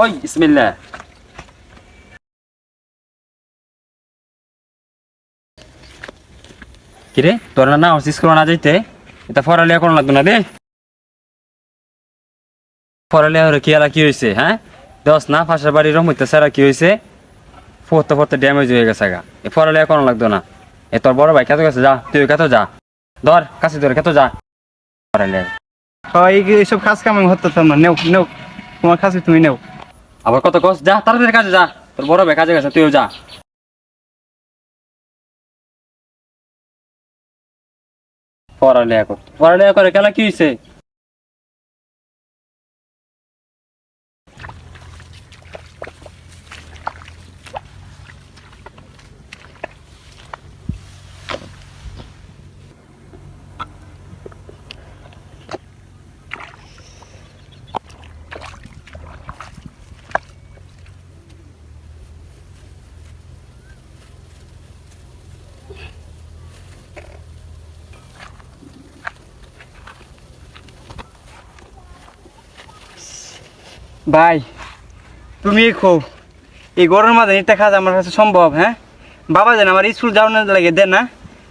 ওই বিসমিল্লাহ। কিরে তোর না অফিস করে না যাইতে এটা পড়ালেখা কোন লাগতো না রে। পড়ালেখা কি কি হয়েছে হ্যাঁ? দশ না ফাঁসের বাড়ির রহমতে সারা কি হয়েছে? ফোরতে ফোরতে ড্যামেজ হয়ে গেছে গা। এ পড়ালেখা কোন লাগতো না। এ তোর বড় ভাই খেতে গেছে, যা তুই খেতে যা, ধর কাছে ধরে খেতে যা পড়ালেখা। এইসব কাজ কাম হতো না, নেও নেও তোমার কাছে তুমি নেও। আবার কত কস, যা তাড়াতাড়ি কাজে যা, তোর বড় ভাই কাজে গেছে তুইও যা। পড়ালেখা করে খেলা কি হয়েছে? ভাই তুমি খো, এই গরমের মাঝে এটা কাজ আমার কাছে সম্ভব? হ্যাঁ বাবা যেন আমার স্কুল যাওয়ার লাগে দেন না।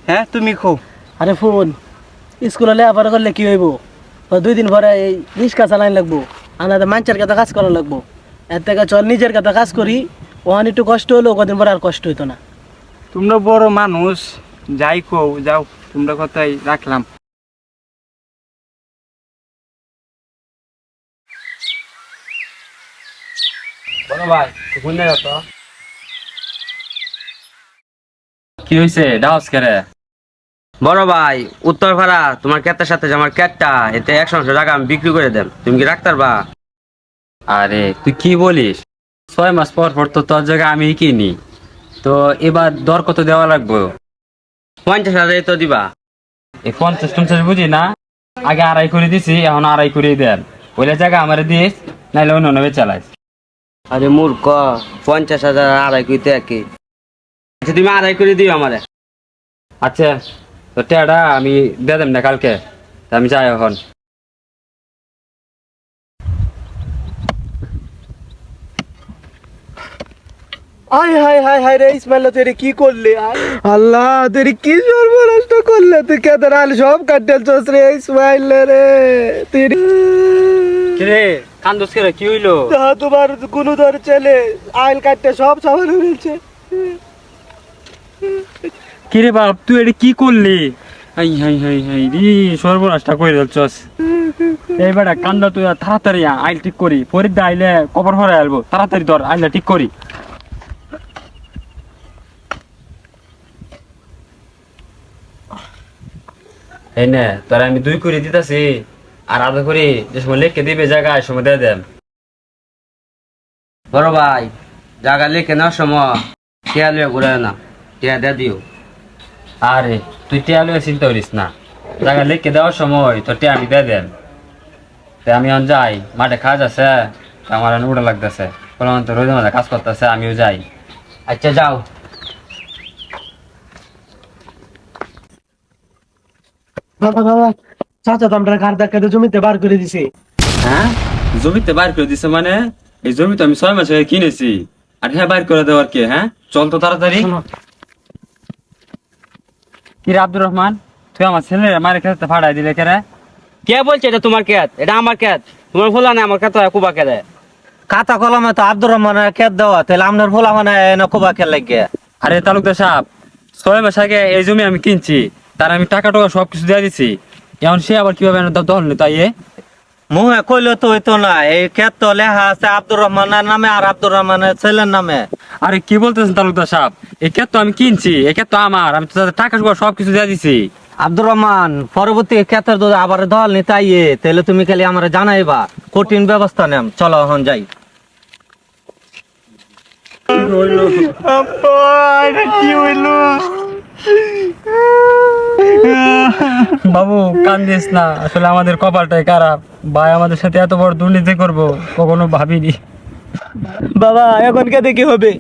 হ্যাঁ তুমি খো। আরে ফোন স্কুলে লেখাপড়া করলে কি হইব? 2 দিন পরে এই রিক্সা চালাইন লাগবো, আমাদের মানুষের কাছে কাজ করা লাগবো। এর থেকে চল নিজের কাছে কাজ করি, ওখানে একটু কষ্ট হলো, কদিন পরে আর কষ্ট হইতো না। তোমরা বড় মানুষ, যাই খো যাও, তোমরা কথাই রাখলাম। বড় ভাই কোন জায়গা তো? কি হয়েছে ডাউস করে? বড় ভাই উত্তরপাড়া তোমার ক্ষেতের সাথে যে আমার ক্ষেতটা, এতে 100 টাকা আমি বিক্রি করে দেন, তুমি কি রাখতে পারবা? আরে তুই কি বলিস? 6 মাস পর পর তো তোর জায়গা আমি কিনি, তো এবার দর কত দেওয়া লাগবে? 50,000 তো দিবা। এই 50-50 বুঝি না, আগে আড়াই করে দিছি, এখন আড়াই করে দেন। ওইটা জায়গা আমার দিস, নাইলে অন্য নবে চালাইস। আরে মূর্খ, 50,000 আর আড়াই কইতে একই। আচ্ছা তুমি আড়াই করে দিও আমারে। আচ্ছা তো টেয়াটা আমি দিয়ে দেব না কালকে, তা আমি যাই এখন। হাই হাই হাই হাই রে ইসমাইল, তুই কি করলি? আল্লাহ তুই কি সর্বনষ্ট করলে? তুই কেদার আল সব কাটেল চোস রে ইসমাইল রে। তুই কিরে কান্দোস করে কি হইলো? তোমার কোনো ধর ছেলে আইল কাটতে সব সামান হয়েছে। কিরে বাপ তুই এটা কি করলি? হাই হাই হাই হাই রে, সর্বনাশটা করে দিলছস। এই বেটা কান্দা তুই তাড়াতাড়ি আইল ঠিক করি, পরীক্ষা আইলে কবর হরে আলবো, তাড়াতাড়ি ধর আইলটা ঠিক করি। এই নে তোর আমি 2 করে দিতেছি, আর আধা করে যে সময় লিখে দিবে জায়গায় সময় দিয়ে দেন। বড় ভাই জায়গা লিখে নেওয়ার সময় টিয়া লিয়ে ঘুরে না, টিয়া দিয়ে দিও। আরে তুই টিয়া লইয়া চিন্তা করিস না, জায়গা লিখে দেওয়ার সময় তোর টিয়া আমি দিয়ে দেন। তাই আমি এখন যাই, মাঠে কাজ আছে, আমার উড়া লাগতেছে, কোনো তো রোদে মাঝে কাজ করতেছে, আমিও যাই। আচ্ছা যাও। বাবা বাবা, চাচা তো আমরা ঘর ধাক্কাতে জমিতে বার করে দিছে। হ্যাঁ জমিতে বাইর করে দিছে মানে? এই জমি তো আমি 6 মাস আগে কিনেছি, আর হ্যাঁ বাইর করে দেওয়ার কে? হ্যাঁ চল তো তাড়াতাড়ি। কি রে আব্দুর রহমান, তুই আমার ছেলের মারে খেতে ফাড়াই দিলে কে রে? কে বলছে এটা তোমার ক্ষেত? এটা আমার ক্ষেত, তোমার ফোলা না আমার ক্ষেত কুবা খেলে। কাতা কলমে তো আব্দুর রহমানের খেত দেওয়া, তাহলে আপনার ভোলা মানে নকুবা খেল লাগে। আরে তালুকদার সাহেব, 6 মাস আগে এই জমি আমি কিনছি, তার আমি টাকা টাকা সবকিছু দিয়ে দিছি, এখন সে আবার কিভাবে দখল নিত? মুহে কইলে তো হইতো না, এই খেত তো লেখা আছে আব্দুর রহমানের নামে আর আব্দুর রহমানের ছেলের নামে। আরে কি বলতেছেন তালুকদার সাহেব, এই ক্ষেত তো আমি কিনছি, এই ক্ষেত তো আমার, আমি তো তাদের টাকা সবকিছু দিয়ে দিছি। আব্দুর রহমান পরবর্তী ক্ষেতের যদি আবার দল নিতে আইয়ে, তাহলে তুমি খালি আমার জানাইবা, কঠিন ব্যবস্থা নেম। চলো এখন যাই। কি হইলো? বাবু কান্দিস না, আসলে আমাদের কপালটাই খারাপ, ভাই আমাদের সাথে এত বড় দুর্নীতি করবো কখনো ভাবিনি। বাবা এখন কেটে কি হবে?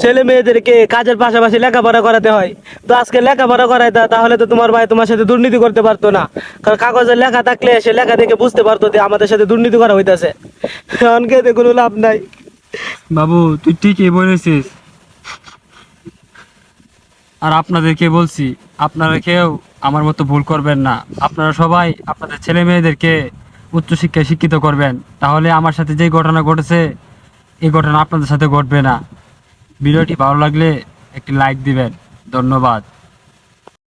ছেলে মেয়েদেরকে কাজের পাশাপাশি লেখাপড়া করাতে হয়। তো আজকে লেখাপড়া করাইতা তাহলে তো তোমার ভাই তোমার সাথে দুর্নীতি করতে পারতো না, কারণ কাগজে লেখা থাকলে সে লেখা দেখে বুঝতে পারতো যে আমাদের সাথে দুর্নীতি করা হইতাছে। অনকে কোনো লাভ নাই। বাবু তুই ঠিকই বলেছিস, আর আপনাদেরকে বলছি আপনারা কেউ আমার মতো ভুল করবেন না। আপনারা সবাই আপনাদের ছেলে মেয়েদেরকে উচ্চশিক্ষায় শিক্ষিত করবেন, তাহলে আমার সাথে যে ঘটনা ঘটেছে এই ঘটনা আপনাদের সাথে ঘটবে না। ভিডিওটি ভালো লাগলে একটি লাইক দিবেন। ধন্যবাদ।